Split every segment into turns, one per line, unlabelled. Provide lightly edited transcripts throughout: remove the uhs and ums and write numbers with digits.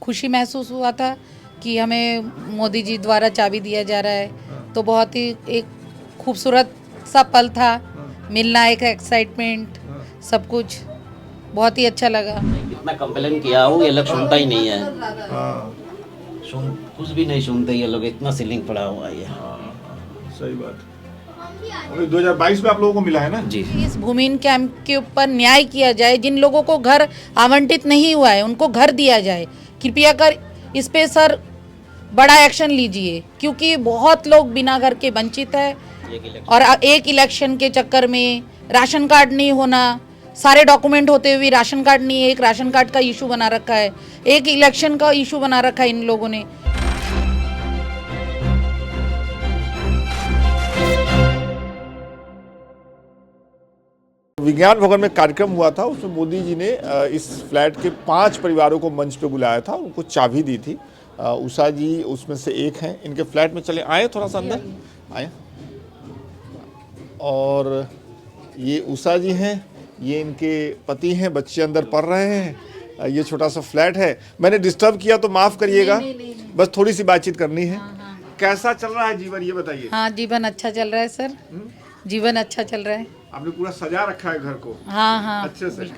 खुशी महसूस हुआ था कि हमें मोदी जी द्वारा चाबी दिया जा रहा है। तो बहुत ही एक खूबसूरत सा पल था, मिलना, एक एक्साइटमेंट, सब कुछ बहुत ही अच्छा लगा।
इतना कंप्लेन किया हूँ, ये लोग सुनता ही नहीं है।
हाँ
कुछ भी नहीं सुनते ये लोग, इतना सीलिंग पड़ा हुआ है ये।
सही बात। अभी 2022 में आप लोगों को मिला है ना
जी।
इस भूमिहीन कैंप के ऊपर न्याय किया जाए, जिन लोगों को घर आवंटित नहीं हुआ है उनको घर दिया जाए। कृपया कर इस पे सर बड़ा एक्शन लीजिए, क्योंकि बहुत लोग बिना घर के वंचित है। और एक इलेक्शन के चक्कर में राशन कार्ड नहीं होना, सारे डॉक्यूमेंट होते हुए राशन कार्ड नहीं है, एक राशन कार्ड का इशू बना रखा है, एक इलेक्शन का इशू बना रखा है इन लोगों ने।
विज्ञान भवन में कार्यक्रम हुआ था, उसमें मोदी जी ने इस फ्लैट के 5 परिवारों को मंच पे बुलाया था, उनको चाबी दी थी। उषा जी उसमें से एक हैं। इनके फ्लैट में चले आए, थोड़ा सा अंदर आए। और ये उषा जी हैं, ये इनके पति हैं, बच्चे अंदर पढ़ रहे हैं। ये छोटा सा फ्लैट है। मैंने डिस्टर्ब किया तो माफ़ करिएगा, बस थोड़ी सी बातचीत करनी है। कैसा चल रहा है जीवन, ये बताइए।
हाँ, जीवन अच्छा चल रहा है सर, जीवन अच्छा चल रहा है।
आपने पूरा सजा रखा है घर को।
हाँ हाँ,
अच्छे से।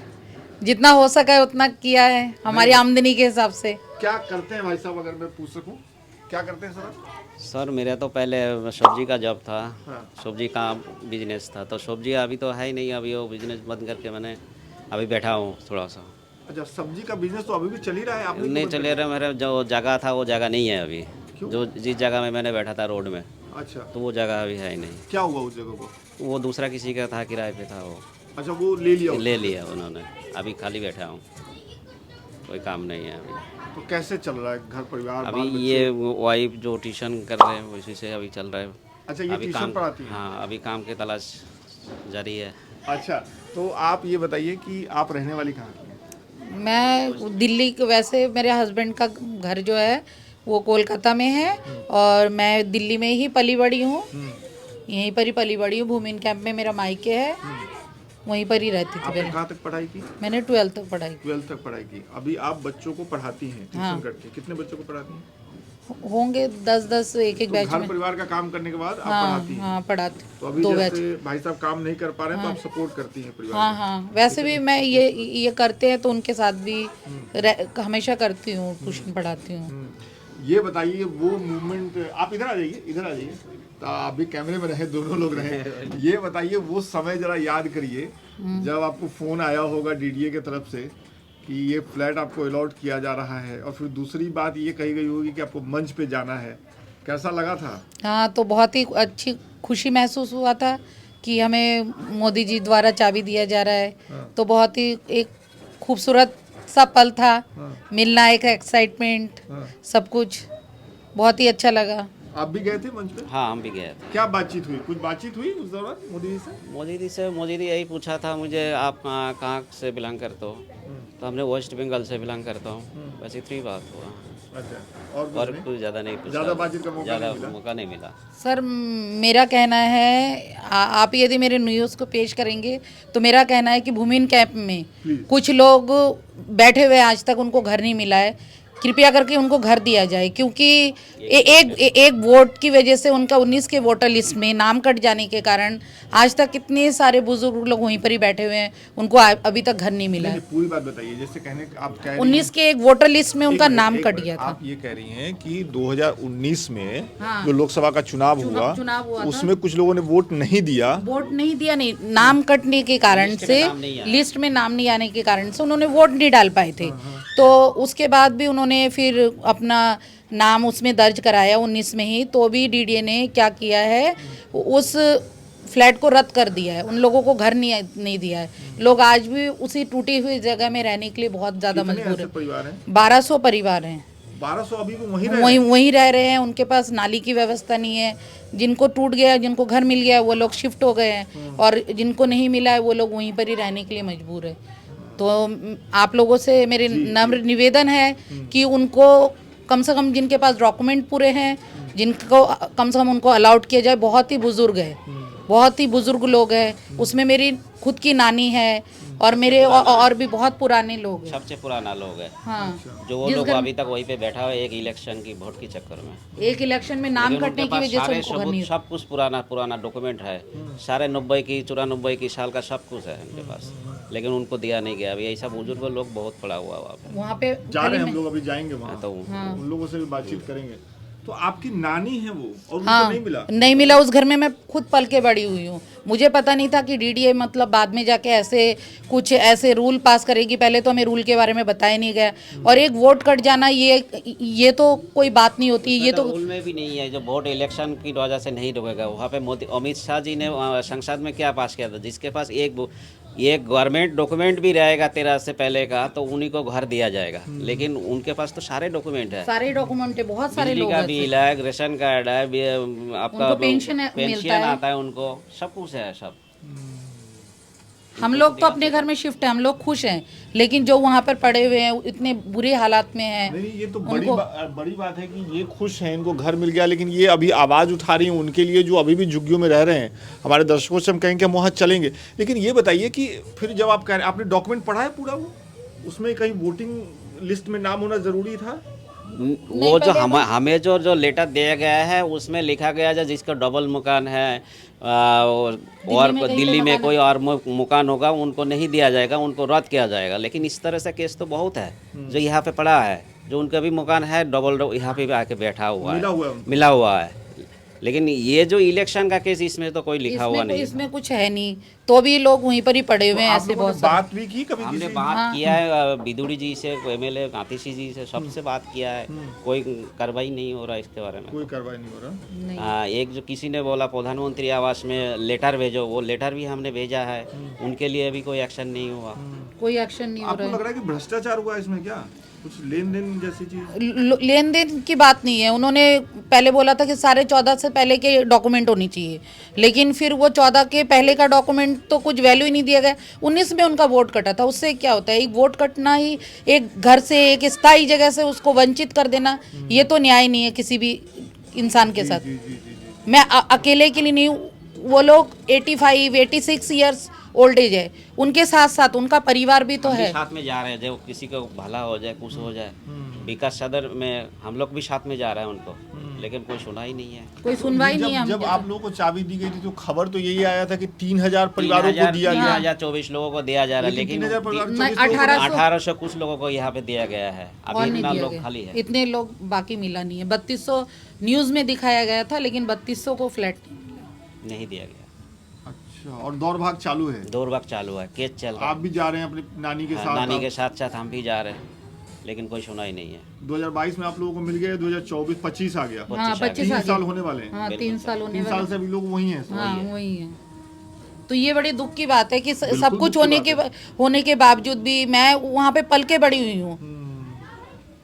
जितना हो सका है उतना किया है, हमारी आमदनी के हिसाब से।
क्या करते हैं भाई साहब, अगर मैं पूछ सकूं, क्या करते हैं सर आप?
सर मेरा तो पहले सब्जी का जॉब था।
हाँ।
सब्जी का बिजनेस था, तो सब्जी अभी तो है ही नहीं, अभी वो बिजनेस बंद करके मैंने अभी बैठा हूँ थोड़ा सा।
अच्छा, सब्जी का बिजनेस तो अभी भी चल ही रहा है, आपने
नहीं
क्यों बंद
चले रहा, मेरा जो जगह था वो जगह नहीं है अभी।
क्यों?
जो जिस जगह में मैंने बैठा था रोड में,
कर- अच्छा,
तो वो जगह अभी है ही नहीं।
क्या हुआ उस जगह को?
वो दूसरा किसी का था, किराए पे था, वो
अच्छा, वो ले लिया
ले लिया उन्होंने। अभी खाली बैठा हूँ, कोई काम नहीं है अभी।
तो कैसे चल रहा है घर परिवार,
अभी
बाल बच्चे?
ये वाइफ जो ट्यूशन कर रहे हैं उसी से अभी चल रहा है।
अच्छा, ये
अभी
ट्यूशन
काम,
पढ़ाती हैं?
हाँ अभी काम की तलाश जारी है।
अच्छा, तो आप ये बताइए कि आप रहने वाली कहाँ की हैं?
मैं दिल्ली के, वैसे मेरे हस्बैंड का घर जो है वो कोलकाता में है, और मैं दिल्ली में ही पली बड़ी हूँ, यहीं पर ही पली बड़ी हूँ। भूमिहीन कैंप में मेरा मायके है, वहीं पर ही रहती थी
आपने
पहले।
कहाँ तक पढ़ाई की?
मैंने 12th तक पढ़ाई
12th तक पढ़ाई की। अभी आप बच्चों को पढ़ाती हैं ट्यूशन
हाँ।
करके, कितने बच्चों को पढ़ाती हैं?
होंगे 10-10 एक
तो
बैच
घर
में।
परिवार का काम करने के बाद आप
हाँ
पढ़ाती हैं?
हाँ, पढ़ाती
तो अभी
2 बैच।
जैसे भाई साहब काम नहीं कर पा रहे हैं, तो आप सपोर्ट करती हैं परिवार
हाँ
को?
हाँ, वैसे भी मैं ये करते हैं तो उनके साथ भी हमेशा करती हूँ, ट्यूशन पढ़ाती हूँ।
ये बताइए वो मूवमेंट, आप इधर आ जाइए, इधर आ जाइए, तो आप भी कैमरे में रहे, दोनों लोग रहे। ये बताइए वो समय जरा याद करिए जब आपको फोन आया होगा डीडीए की तरफ से कि ये फ्लैट आपको अलॉट किया जा रहा है, और फिर दूसरी बात ये कही गई होगी कि आपको मंच पे जाना है। कैसा लगा था?
हाँ, तो बहुत ही अच्छी खुशी महसूस हुआ था कि हमें मोदी जी द्वारा चाबी दिया जा रहा है। तो बहुत ही एक खूबसूरत सा पल था, मिलना, एक एक्साइटमेंट, सब कुछ बहुत ही अच्छा लगा।
आप भी गए थे मंच पे?
हाँ हम भी गए थे।
क्या बातचीत हुई, कुछ बातचीत हुई उस दौरान मोदी जी से?
मोदी जी यही पूछा था मुझे, आप कहाँ से बिलोंग करते हो? तो हमने वेस्ट बंगाल से बिलोंग करता हूँ, बस इतनी बात हुआ।
अच्छा,
और कुछ ज़्यादा नहीं पूछा,
ज़्यादा बातचीत का मौका
ज़्यादा
नहीं मिला?
मौका नहीं मिला।
सर मेरा कहना है, आप यदि मेरे न्यूज़ को पेश करेंगे तो मेरा कहना है कि भूमिहीन कैंप में कुछ लोग बैठे हुए आज तक उनको घर नहीं मिला है, कृपया करके उनको घर दिया जाए। क्योंकि एक वोट की वजह से उनका 19 के वोटर लिस्ट में नाम कट जाने के कारण आज तक कितने सारे बुजुर्ग लोग वहीं पर ही बैठे हुए हैं, उनको अभी तक घर नहीं मिला है।
पूरी बात बताइए, जैसे कहने आप कह रही
19 के एक वोटर लिस्ट में उनका नाम कट गया था।
आप ये कह रही हैं कि 2019 में
हाँ।
जो लोकसभा का चुनाव हुआ
था।
उसमें कुछ लोगों ने वोट नहीं दिया।
वोट नहीं दिया, नहीं, नाम कटने के कारण से, लिस्ट में नाम नहीं आने के कारण से उन्होंने वोट नहीं डाल पाए थे। तो उसके बाद भी उन्होंने फिर अपना नाम उसमें दर्ज कराया 19 में ही, तो भी डीडीए ने क्या किया है, उस फ्लैट को रद्द कर दिया है, उन लोगों को घर नहीं दिया है। लोग आज भी उसी टूटी हुई जगह में रहने के लिए बहुत ज़्यादा मजबूर है।
परिवार हैं?
1200 परिवार हैं।
1200 अभी भी
वहीं रह रहे हैं, उनके पास नाली की व्यवस्था नहीं है। जिनको टूट गया, जिनको घर मिल गया, वो लोग शिफ्ट हो गए हैं, और जिनको नहीं मिला है वो लोग वहीं पर ही रहने के लिए मजबूर है। तो आप लोगों से मेरे नम्र निवेदन है कि उनको कम से कम, जिनके पास डॉक्यूमेंट पूरे हैं, जिनको कम से कम उनको अलाउड किया जाए। बहुत ही बुजुर्ग है, बहुत ही बुजुर्ग लोग हैं, उसमें मेरी खुद की नानी है, और मेरे और भी बहुत पुराने लोग हैं।
सबसे पुराना लोग है
हाँ,
जो वो
जिस
लोग
घर-
अभी तक वहीं पे बैठा हुआ है एक इलेक्शन की वोट के चक्कर में।
एक इलेक्शन में नाम
लेकिन
कटने
उनके
की
पास
वजह से
सारे
उनको घर
सबूत
नहीं।
सब कुछ पुराना पुराना डॉक्यूमेंट है, सारे 90 की 94 की साल का सब कुछ है उनके पास, लेकिन उनको दिया नहीं गया। अभी ऐसा बुजुर्ग लोग बहुत पड़ा हुआ है वहाँ पे।
वहाँ पे
जा रहे हैं हम लोग, अभी जाएंगे वहाँ,
तो
उन लोगों से भी बातचीत करेंगे। तो आपकी नानी है वो, और उनको
हाँ,
नहीं मिला?
नहीं मिला। उस घर में मैं खुद पल के बड़ी हुई हूँ। मुझे पता नहीं था कि डीडीए मतलब बाद में जाके ऐसे कुछ ऐसे रूल पास करेगी। पहले तो हमें रूल के बारे में बताया नहीं गया। और एक वोट कट जाना ये तो कोई बात नहीं होती। ये तो
रूल में भी नहीं है, जो वोट इलेक्शन की वजह से नहीं रुकेगा। वहाँ पे मोदी अमित शाह जी ने संसद में क्या पास किया था, जिसके पास एक गवर्नमेंट डॉक्यूमेंट भी रहेगा 13 से पहले का, तो उन्हीं को घर दिया जाएगा। लेकिन उनके पास तो सारे डॉक्यूमेंट है,
सारे डॉक्यूमेंट है, बहुत सारे
बिजली
लोग
का
हैं।
बिल है, रेशन कार्ड है, आपका
उनको पेंशन मिलता है।
आता है उनको, सब कुछ है सब।
हम लोग तो अपने घर में शिफ्ट है, हम लोग खुश हैं। लेकिन जो वहाँ पर पड़े हुए हैं इतने बुरे हालात में हैं।
नहीं, ये तो बड़ी बात है कि ये खुश हैं, इनको घर मिल गया। लेकिन ये अभी आवाज़ उठा रही हैं उनके लिए जो अभी भी झुग्गियों में रह रहे हैं। हमारे दर्शकों से हम कहेंगे हम वहाँ चलेंगे। लेकिन ये बताइए कि फिर जब आप कह रहे हैं आपने डॉक्यूमेंट पढ़ा है पूरा, वो उसमें कहीं वोटिंग लिस्ट में नाम होना ज़रूरी था?
वो जो हमें जो लेटर दिया गया है उसमें लिखा गया है जिसका डबल मकान है और दिल्ली में कोई और मकान होगा उनको नहीं दिया जाएगा, उनको रद्द किया जाएगा। लेकिन इस तरह से केस तो बहुत है जो यहाँ पे पड़ा है, जो उनका भी मकान है डबल यहाँ पे भी आके बैठा हुआ है, मिला हुआ है। लेकिन ये जो इलेक्शन का केस इसमें तो कोई लिखा हुआ नहीं,
इसमें कुछ है नहीं, तो भी लोग वहीं पर ही पड़े हुए हैं। ऐसे बहुत सारे
बात भी की कभी?
हमने बात किया है बिदुड़ी जी से, एमएलए कांतीसी जी से, सबसे बात किया है, कोई कार्रवाई नहीं हो रहा इसके बारे में।
कोई कार्रवाई नहीं हो रहा।
हाँ, एक जो किसी ने बोला प्रधानमंत्री आवास में लेटर भेजो, वो लेटर भी हमने भेजा है, उनके लिए अभी कोई एक्शन नहीं हुआ।
कोई एक्शन नहीं हो
आपको
रहा
लग रहा है कि भ्रष्टाचार हुआ है इसमें? क्या कुछ लेन देन जैसी चीज?
है। लेन देन की बात नहीं है। उन्होंने पहले बोला था कि सारे 14 से पहले के डॉक्यूमेंट होनी चाहिए, लेकिन फिर वो 14 के पहले का डॉक्यूमेंट तो कुछ वैल्यू ही नहीं दिया गया। 19 में उनका वोट कटा था, उससे क्या होता है? एक वोट कटना ही एक घर से, एक स्थायी जगह से उसको वंचित कर देना, ये तो न्याय नहीं है किसी भी इंसान के साथ। मैं अकेले के लिए नहीं, वो लोग 85, 86 ईयर्स ओल्ड एज है, उनके साथ साथ उनका परिवार भी तो
हम भी
है।
साथ में जा रहे हैं, जो किसी को भला हो जाए, कुछ हो जाए। विकास सदर में हम लोग भी साथ में जा रहे हैं उनको, लेकिन कोई सुना ही नहीं है,
कोई सुनवाई नहीं है।
जब आप लोगों को चाबी दी गई थी तो खबर तो यही आया था कि 3000 परिवारों को दिया गया,
3024 लोगों को दिया जा रहा है, लेकिन 1800 कुछ लोगों को यहाँ पे दिया गया है। अभी इतना लोग खाली है,
इतने लोग बाकी मिला नहीं है। 3200 न्यूज में दिखाया गया था, लेकिन 3200 को फ्लैट
नहीं दिया गया।
अच्छा, और दौड़ भाग चालू है?
दौड़ भाग चालू है, केस चल रहा है।
आप भी जा रहे हैं अपनी नानी के साथ?
नानी के साथ साथ हम भी जा रहे हैं, लेकिन कोई सुनाई नहीं है।
2022 में आप लोगों को मिल गया, 2024 25 आ गया।
हाँ, 25
साल होने वाले हैं।
हाँ, 3 साल होने
3
वाले।
साल से अभी लोग वही हैं।
हाँ, वही है। तो ये बड़ी दुख की बात है कि सब कुछ होने के बावजूद भी मैं वहाँ पे पल के बड़ी हुई हूँ।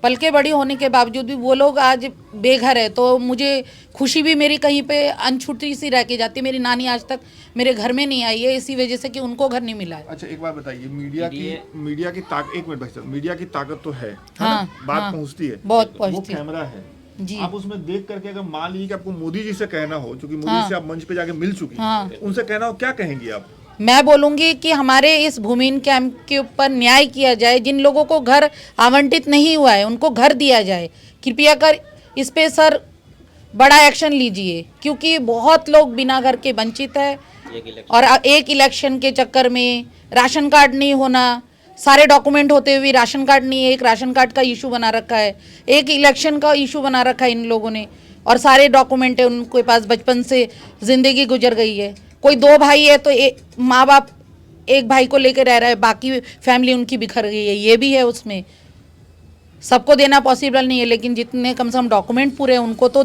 पल के बड़ी होने के बावजूद भी वो लोग आज बेघर है, तो मुझे खुशी भी मेरी कहीं पे अनछुटी सी रह के जाती है। मेरी नानी आज तक मेरे घर में नहीं आई है, इसी वजह से कि उनको घर नहीं मिला है।
अच्छा, एक बात बताइए, मीडिया की ताकत, एक मिनट भाई साहब, मीडिया की ताकत तो है,
हाँ,
बात
हाँ,
पहुंचती है,
बहुत
वो
पहुंचती है
कैमरा है
जी।
आप उसमें देख करके अगर मान लीजिए कि आपको मोदी जी से कहना हो, क्योंकि मोदी जी से आप मंच पे जाके मिल चुकी हैं, उनसे कहना हो, क्या कहेंगी आप?
मैं बोलूंगी कि हमारे इस भूमिहीन कैंप के ऊपर न्याय किया जाए। जिन लोगों को घर आवंटित नहीं हुआ है उनको घर दिया जाए। कृपया कर इस पे सर बड़ा एक्शन लीजिए, क्योंकि बहुत लोग बिना घर के वंचित है। और एक इलेक्शन के चक्कर में राशन कार्ड नहीं होना, सारे डॉक्यूमेंट होते हुए राशन कार्ड नहीं है, एक राशन कार्ड का इशू बना रखा है, एक इलेक्शन का इशू बना रखा है इन लोगों ने, और सारे डॉक्यूमेंट है उनके पास, बचपन से जिंदगी गुजर गई है। कोई 2 भाई है तो माँ बाप एक भाई को लेकर रह रहा है, बाकी फैमिली उनकी बिखर गई है, ये भी है उसमें। सबको देना पॉसिबल नहीं है, लेकिन जितने कम से कम डॉक्यूमेंट पूरे हैं उनको तो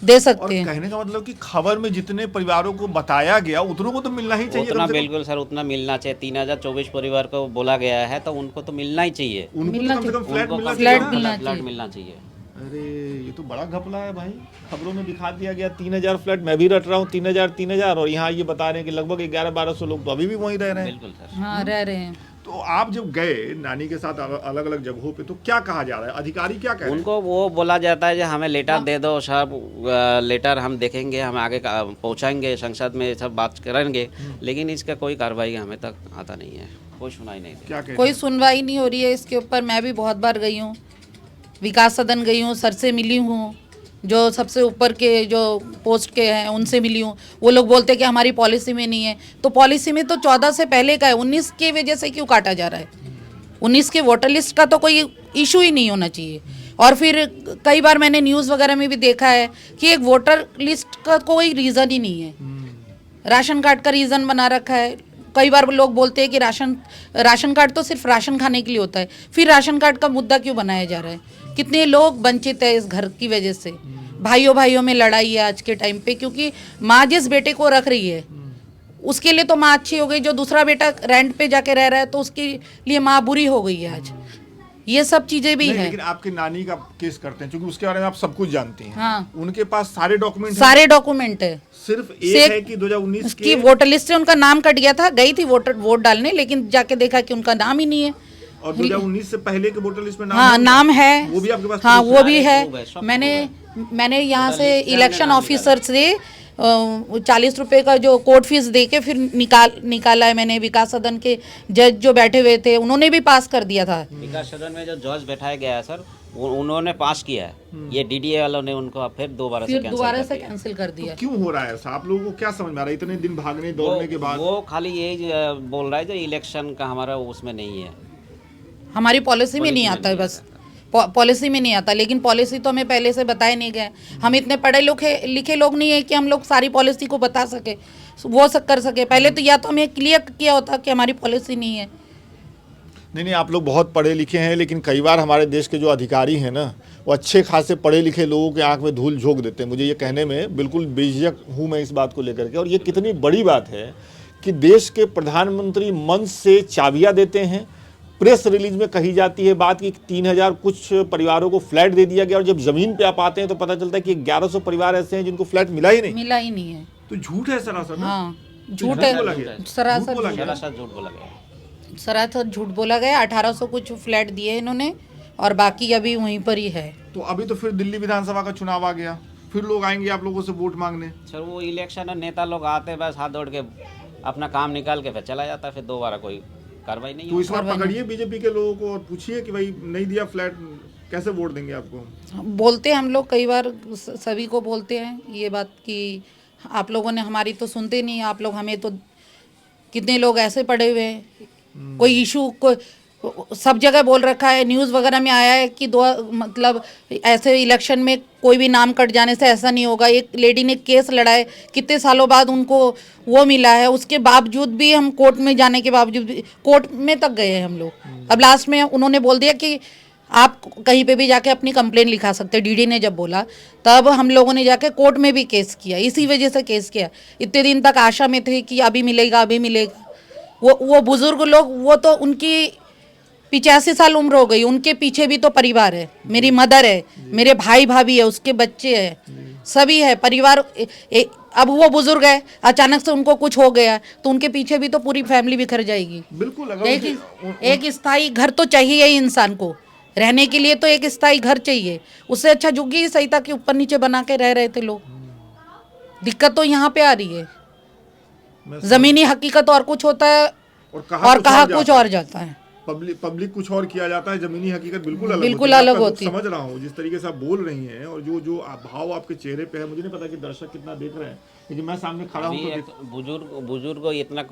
दे सकते हैं।
कहने का मतलब कि खबर में जितने परिवारों को बताया गया उतनों को तो मिलना ही चाहिए।
उतना बिल्कुल सर, उतना मिलना चाहिए। 3024 परिवार को बोला गया है तो उनको तो मिलना ही चाहिए,
उनको तो कम से कम फ्लैट
मिलना चाहिए।
अरे ये तो बड़ा घपला है भाई। खबरों में दिखा दिया गया 3000 फ्लैट, मैं भी रट रहा हूँ 3000, और यहाँ ये बता रहे हैं कि लगभग 1100-1200 लोग तो अभी भी वहीं रह रहे हैं।
बिल्कुल सर,
हाँ, रह रहे हैं।
तो आप जब गए नानी के साथ अलग अलग जगहों पे, तो क्या कहा जा रहा है? अधिकारी क्या कह रहे हैं?
उनको वो बोला जाता है कि हमें लेटर दे दो, सब लेटर हम देखेंगे, हम आगे पहुंचाएंगे, संसद में सब बात करेंगे, लेकिन इसका कोई कार्रवाई हमें तक आता नहीं है, कोई सुनाई नहीं दी।
क्या कहते
कोई सुनवाई नहीं हो रही है इसके ऊपर। मैं भी बहुत बार गई हूँ, विकास सदन गई हूँ, सर से मिली हूँ, जो सबसे ऊपर के जो पोस्ट के हैं उनसे मिली हूँ। वो लोग बोलते हैं कि हमारी पॉलिसी में नहीं है। तो पॉलिसी में तो 14 से पहले का है, 19 की वजह से क्यों काटा जा रहा है? 19 के वोटर लिस्ट का तो कोई इशू ही नहीं होना चाहिए। और फिर कई बार मैंने न्यूज़ वगैरह में भी देखा है कि एक वोटर लिस्ट का कोई रीज़न ही नहीं है, राशन कार्ड का रीज़न बना रखा है। कई बार लोग बोलते हैं कि राशन कार्ड तो सिर्फ राशन खाने के लिए होता है, फिर राशन कार्ड का मुद्दा क्यों बनाया जा रहा है? कितने लोग वंचित है इस घर की वजह से। भाइयों भाइयों में लड़ाई है आज के टाइम पे, क्योंकि माँ जिस बेटे को रख रही है उसके लिए तो माँ अच्छी हो गई, जो दूसरा बेटा रेंट पे जाके रह रहा है तो उसके लिए माँ बुरी हो गई है आज। ये सब चीजें भी
नहीं,
हैं।
लेकिन आपकी नानी का केस करते हैं क्योंकि उसके बारे में आप सब कुछ जानती हैं।
हाँ।
उनके पास सारे डॉक्यूमेंट
सारे डॉक्यूमेंट है।
सिर्फ एक है कि 2019
उसकी वोटर लिस्ट से उनका नाम कट गया था, गई थी वोट डालने, लेकिन जाके देखा कि उनका नाम ही नहीं है।
और 2019 से पहले के वोटर लिस्ट में नाम
हाँ,
है उनका?
नाम है।
वो भी आपके पास
हाँ,
proof
वो
है?
भी
सारे proof है,
है।
सब
मैंने यहाँ से इलेक्शन ऑफिसर से 40 रुपए का जो कोर्ट फीस दे के फिर निकाला है मैंने। विकास सदन के जज जो बैठे हुए थे उन्होंने भी पास कर दिया था।
विकास सदन में जो जज बैठाया गया है सर, उन्होंने पास किया है। ये डीडीए वालों ने उनको फिर दोबारा से
कैंसिल कर दिया।
क्यों हो रहा है ऐसा? आप लोगों को क्या समझ में आ रहा है इतने दिन भागने दौड़ने के बाद?
वो खाली यही बोल रहा है जो इलेक्शन का हमारा उसमें नहीं है,
हमारी पॉलिसी में नहीं आता है, बस पॉलिसी में नहीं आता। लेकिन पॉलिसी तो हमें पहले से बताए नहीं गए। हम इतने पढ़े लिखे लोग नहीं है कि हम लोग सारी पॉलिसी को बता सके, वो सब कर सके। पहले तो या तो हमें क्लियर किया होता कि हमारी पॉलिसी नहीं है।
नहीं, आप लोग बहुत पढ़े लिखे हैं, लेकिन कई बार हमारे देश के जो अधिकारी हैं ना, वो अच्छे खासे पढ़े लिखे लोगों के आंख में धूल झोंक देते हैं। मुझे ये कहने में बिल्कुल बेझिझक हूँ मैं इस बात को लेकर के। और ये कितनी बड़ी बात है कि देश के प्रधानमंत्री मंच से चाबियाँ देते हैं। प्रेस रिलीज में कही जाती है बात कि 3000 कुछ परिवारों को फ्लैट दे दिया गया, और जब जमीन पे आप आते हैं तो पता चलता है कि 1100 परिवार ऐसे हैं जिनको फ्लैट मिला ही नहीं है। तो झूठ है सरासर ना?
हाँ, झूठ है, सरासर
झूठ बोला गया।
सरासर झूठ बोला गया। 1800 कुछ फ्लैट दिए इन्होंने और बाकी अभी वहीं पर ही है।
तो अभी तो फिर दिल्ली विधानसभा का चुनाव आ गया, फिर लोग आएंगे आप लोगों से वोट मांगने।
सर वो इलेक्शन है, नेता लोग आते बस हाथ दौड़ के अपना काम निकाल के फिर चला जाता है, फिर दोबारा कोई कार्रवाई नहीं।
तो इस बार पकड़िए बीजेपी के लोगों को और पूछिए कि भाई नहीं दिया फ्लैट, कैसे वोट देंगे आपको?
बोलते हैं हम लोग, कई बार सभी को बोलते हैं ये बात कि आप लोगों ने हमारी तो सुनते नहीं, आप लोग हमें तो। कितने लोग ऐसे पड़े हुए हैं, कोई इशू को सब जगह बोल रखा है, न्यूज़ वगैरह में आया है कि मतलब ऐसे इलेक्शन में कोई भी नाम कट जाने से ऐसा नहीं होगा। एक लेडी ने केस लड़ाए, कितने सालों बाद उनको वो मिला है, उसके बावजूद भी हम कोर्ट में जाने के बावजूद भी कोर्ट में तक गए हैं हम लोग। अब लास्ट में उन्होंने बोल दिया कि आप कहीं पे भी जाके अपनी कंप्लेंट लिखा सकते। डीडी ने जब बोला तब हम लोगों ने जाके कोर्ट में भी केस किया, इसी वजह से केस किया। इतने दिन तक आशा में थे कि अभी मिलेगा अभी मिलेगा। वो बुजुर्ग लोग, वो तो उनकी 85 साल उम्र हो गई, उनके पीछे भी तो परिवार है। मेरी मदर है, मेरे भाई भाभी है, उसके बच्चे हैं, सभी है परिवार। अब वो बुजुर्ग है, अचानक से उनको कुछ हो गया तो उनके पीछे भी तो पूरी फैमिली बिखर जाएगी।
बिल्कुल।
एक स्थायी घर तो चाहिए ही इंसान को, रहने के लिए तो एक स्थायी घर चाहिए। उससे अच्छा झुग्गी ही सही था कि ऊपर नीचे बना के रह रहे थे लोग। दिक्कत तो यहाँ पे आ रही है। जमीनी हकीकत और कुछ होता है और कहा कुछ और जाता है।
पब्लिक कुछ और किया जाता है, जमीनी हकीकत बिल्कुल
अलग होती है।
समझ रहा हूँ जिस तरीके से आप बोल रही हैं और जो भाव आपके चेहरे पे है। मुझे नहीं पता कि दर्शक कितना देख रहे हैं, लेकिन मैं सामने खड़ा हूँ
तो बुजुर्ग इतना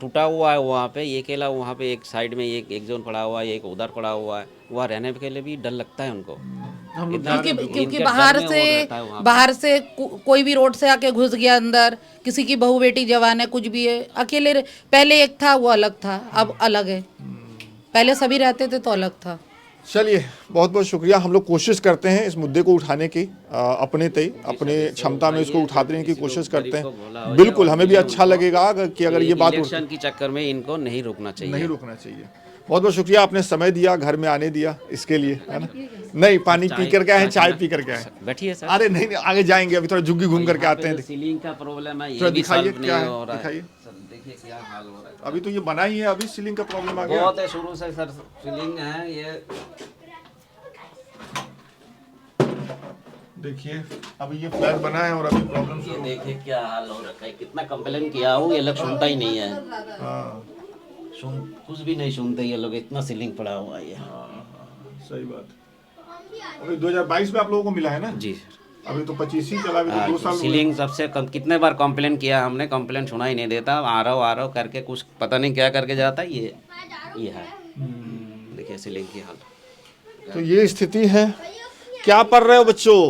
टूटा हुआ है वहाँ पे, ये अकेला वहाँ पे एक साइड में एक जोन पड़ा हुआ है, एक उधर पड़ा हुआ है, वहाँ रहने के लिए भी डर लगता है उनको।
क्योंकि बाहर से कोई भी रोड से आके घुस गया अंदर, किसी की बहू बेटी जवान है, कुछ भी है, अकेले। पहले एक था वो अलग था, अब अलग है। पहले सभी रहते थे तो अलग था।
चलिए, बहुत बहुत शुक्रिया। हम लोग कोशिश करते हैं इस मुद्दे को उठाने की, अपने क्षमता में इसको उठाने की कोशिश करते हैं। बिल्कुल, हमें भी अच्छा लगेगा कि अगर ये बात
इलेक्शन की चक्कर में इनको नहीं रोकना चाहिए।
बहुत बहुत शुक्रिया, आपने समय दिया, घर में आने दिया, इसके लिए, है ना। नहीं, पानी पी कर के आए, चाय पी कर के आए।
बैठिए सर।
अरे नहीं, आगे जाएंगे, अभी थोड़ा झुग्गी घूम करके आते हैं।
सीलिंग का प्रॉब्लम है,
ये भी सॉल्व नहीं हो रहा है। दिखाइए,
देखिए क्या हाल हो रहा है।
अभी तो ये बना ही है, अभी सीलिंग का प्रॉब्लम आ गया।
बहुत है शुरू से सर, सीलिंग है ये।
देखिए, अभी ये फ्लैट बना है और अभी प्रॉब्लम
देखिए क्या हाल हो रखा है। कितना कंप्लेन किया हूँ, ये लोग सुनता ही नहीं है।
हाँ,
कुछ भी नहीं सुनते ये लोग, इतना सीलिंग पड़ा हुआ है ये।
सही बात। अभी 2022 में आप लोगों को मिला है ना?
जी
अभी तो 25 ही चला, अभी तो 2 साल हुए।
सीलिंग सबसे कम, कितने बार कंप्लेन किया हमने, कंप्लेन सुना ही नहीं देता, आ रहा हो करके कुछ पता नहीं क्या करके जाता है। ये है, देखिए सीलिंग की हालत।
तो ये स्थिति है। क्या पढ़ रहे हो बच्चों?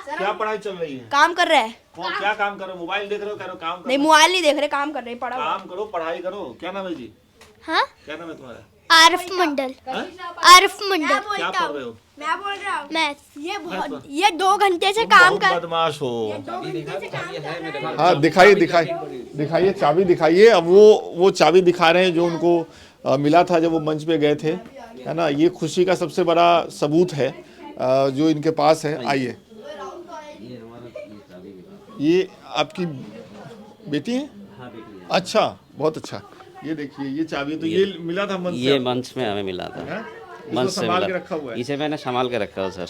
क्या पढ़ाई चल रही है?
काम कर रहे हैं।
क्या काम कर रहे हो? मोबाइल देख रहे हो? कह रहे हो काम कर
नहीं, मोबाइल नहीं देख रहे, काम कर रहे हैं, पढ़ा हुआ है।
काम करो, पढ़ाई करो। क्या नाम है जी?
हाँ,
क्या नाम है तुम्हारा?
आरिफ मंडल। आरिफ मंडल।
क्या पढ़ रहे हो?
मैं बोल रहा हूँ,
मैथ।
ये 2 घंटे से काम कर।
बदमाश हो। हाँ, दिखाइए चाबी दिखाइए। अब वो चाबी दिखा रहे हैं जो उनको मिला था जब वो मंच पे गए थे, है ना। ये खुशी का सबसे बड़ा सबूत है जो इनके पास है। आइए, ये आपकी बेटी है? अच्छा, बहुत अच्छा। ये देखिए, ये चाबी तो ये मिला था मंच से।
ये मंच में हमें मिला था,
हैं?
मंच
इसको
से
संभाल के
मिला।
रखा हुआ है।
इसे मैंने संभाल के रखा है सर।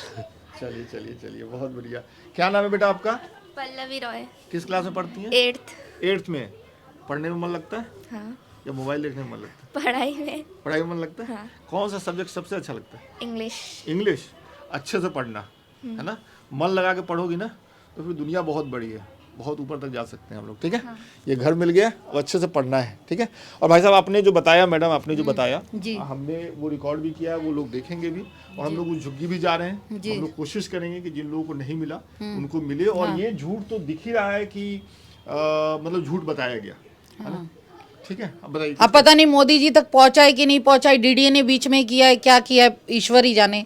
चलिए, बहुत बढ़िया। क्या नाम है बेटा आपका?
पल्लवी रॉय।
किस क्लास में पढ़ती हैं? 8th में। पढ़ने में मन लगता है
हाँ,
या मोबाइल देखने में मन लगता है?
पढ़ाई में
पढ़ाई में मन लगता है।
हाँ।
कौन सा सब्जेक्ट सबसे अच्छा लगता है?
इंग्लिश।
इंग्लिश। अच्छे से पढ़ना, है ना। मन लगा के पढ़ोगी ना तो फिर दुनिया बहुत बड़ी है, बहुत ऊपर तक जा सकते हैं हम लोग। ठीक है, ये घर मिल गया और अच्छे से पढ़ना है। ठीक है। और भाई साहब, आपने जो बताया, मैडम आपने जो बताया,
जी।
हमने वो रिकॉर्ड भी किया है, वो लोग देखेंगे भी। और हम लोग उस झुग्गी भी जा रहे हैं। हम लोग कोशिश करेंगे कि जिन लोगों को नहीं मिला उनको मिले। और ये झूठ तो दिख ही रहा है कि मतलब झूठ बताया गया, है ना। ठीक है, अब बताइए।
अब पता नहीं मोदी जी तक पहुंचा है कि नहीं पहुंचा है, डीडीए ने बीच में किया है, क्या किया है, ईश्वर ही जाने।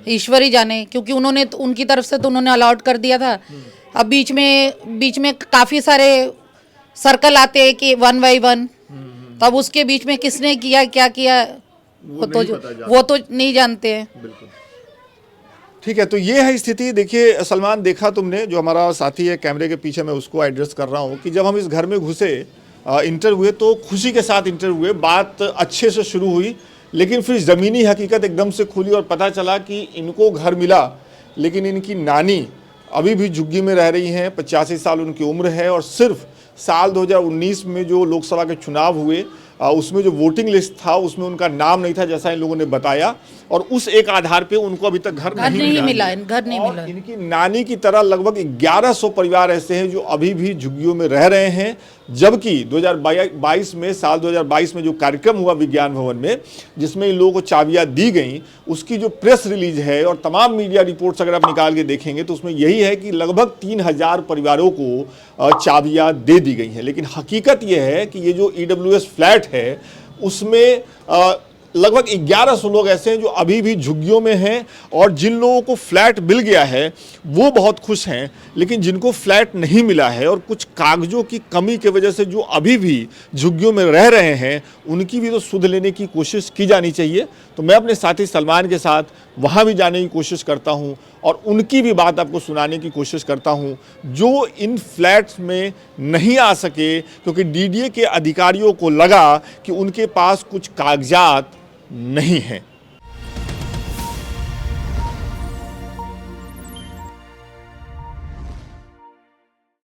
ईश्वर ही जाने, क्योंकि उन्होंने उनकी तरफ से तो उन्होंने अलाउट कर दिया था। अब बीच में काफी सारे सर्कल आते हैं कि 1 by 1, तब उसके बीच में किसने किया, क्या किया, वो तो नहीं जानते हैं।
बिल्कुल ठीक है। तो ये है स्थिति। देखिए सलमान, देखा तुमने, जो हमारा साथी है कैमरे के पीछे, मैं उसको एड्रेस कर रहा हूँ कि जब हम इस घर में घुसे, इंटर हुए, तो खुशी के साथ इंटर हुए, बात अच्छे से शुरू हुई। लेकिन फिर ज़मीनी हकीकत एकदम से खुली और पता चला कि इनको घर मिला, लेकिन इनकी नानी अभी भी झुग्गी में रह रही हैं। 85 साल उनकी उम्र है। और सिर्फ साल 2019 में जो लोकसभा के चुनाव हुए, उसमें जो वोटिंग लिस्ट था उसमें उनका नाम नहीं था, जैसा इन लोगों ने बताया। और उस एक आधार पे उनको अभी तक घर नहीं मिला। और इनकी नानी की तरह लगभग 1100 परिवार ऐसे हैं जो अभी भी झुग्गियों में रह रहे हैं। जबकि 2022 में, साल 2022 में जो कार्यक्रम हुआ विज्ञान भवन में, जिसमें इन लोगों को चाबियां दी गई, उसकी जो प्रेस रिलीज है और तमाम मीडिया रिपोर्ट्स अगर आप निकाल के देखेंगे तो उसमें यही है कि लगभग 3000 परिवारों को चाबियां दे दी गई हैं। लेकिन हकीकत यह है कि ये जो EWS फ्लैट है उसमें लगभग 1100 लोग ऐसे हैं जो अभी भी झुग्गियों में हैं। और जिन लोगों को फ्लैट मिल गया है वो बहुत खुश हैं, लेकिन जिनको फ्लैट नहीं मिला है और कुछ कागजों की कमी की वजह से जो अभी भी झुग्गियों में रह रहे हैं, उनकी भी तो सुध लेने की कोशिश की जानी चाहिए। तो मैं अपने साथी सलमान के साथ वहाँ भी जाने की कोशिश करता हूँ और उनकी भी बात आपको सुनाने की कोशिश करता हूँ, जो इन फ्लैट्स में नहीं आ सके क्योंकि DDA के अधिकारियों को लगा कि उनके पास कुछ कागजात नहीं हैं।